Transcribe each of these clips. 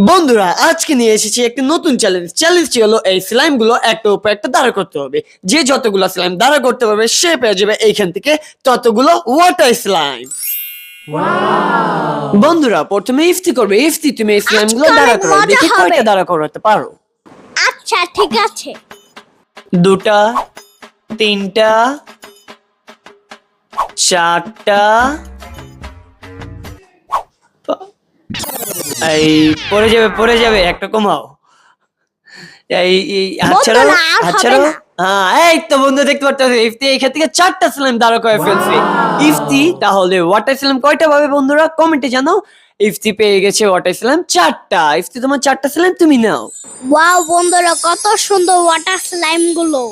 বন্ধুরা আজকে নিয়ে এসেছি একটি নতুন চ্যালেঞ্জটি হলো এই স্লাইম গুলো একটা উপর একটা দাঁড়া করতে হবে। যে যতগুলো স্লাইম দাঁড়া করতে পারবে সে পেয়ে যাবে এইখান থেকে ততগুলো ওয়াটার স্লাইম। বন্ধুরা প্রথমে ইফতি করবে। ইফতি তুমি এই স্লাইম গুলো দাঁড়া করো, দেখি কয়টা দাঁড়া করাতে পারো। আচ্ছা ঠিক আছে। দুটা, তিনটা, চারটা, এই পড়ে যাবে একটা কমাও। এই আচ্ছা হ্যাঁ, এই তো বন্ধু দেখতে পাচ্ছ ইফতি এইখান থেকে চারটা স্লাইম দাঁড়া করে ফেলছে। ইফতি তাহলে ওয়াটার স্লাইম কয়টা পাবে বন্ধুরা কমেন্টে জানাও। ইফতি পেয়ে গেছে ওয়াটার স্লাইম চারটা। ইফতি তোমার চারটা স্লাইম তুমি নাও। ওয়াও বন্ধুরা কত সুন্দর ওয়াটার স্লাইম গুলো,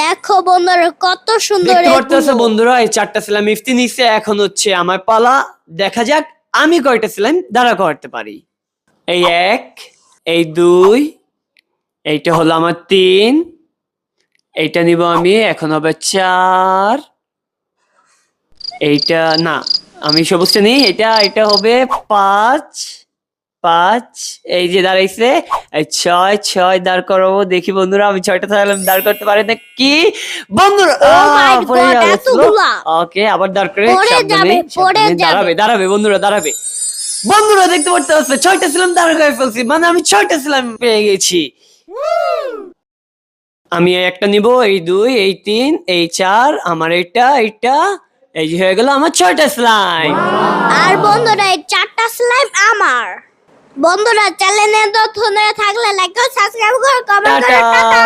দেখো বন্ধুরা কত সুন্দর। দেখতে পাচ্ছ বন্ধুরা এই চারটা স্লাইম ইফতি নিচ্ছে। এখন হচ্ছে আমার পালা, দেখা যাক আমি কয়টা স্লাইম দাঁড়া করতে পারি। এই এক, এই দুই, এইটা হলো আমার তিন, এইটা নিব আমি। এখন হবে চার, এইটা না আমি সবুজটা নিই। এটা হবে পাঁচ, এই যে দাঁড়াইছে। এই ছয় দাঁড় করাবো। দেখি বন্ধুরা আমি ছয়টা দাঁড় করতে পারি না কি বন্ধুরা। ওকে আবার দাঁড় করে দাঁড়াবে বন্ধুরা দাঁড়াবে। বন্ধুরা দেখতে পারতে হচ্ছে ছয়টা স্লাইম দাঁড় করে ফেলছি, মানে আমি ছয়টা স্লাইম পেয়ে গেছি। আমি একটা নিব, এই দুই, এই তিন, এই চার, আমার এইটা এই যে হয়ে গেল আমার ছয়টা স্লাইম। আর বন্ধুরা এই চারটা স্লাইম আমার। বন্ধুরা চ্যানেলে নতুন হয়ে থাকলে লাইক ও সাবস্ক্রাইব করো, কমেন্ট করো। টাটা।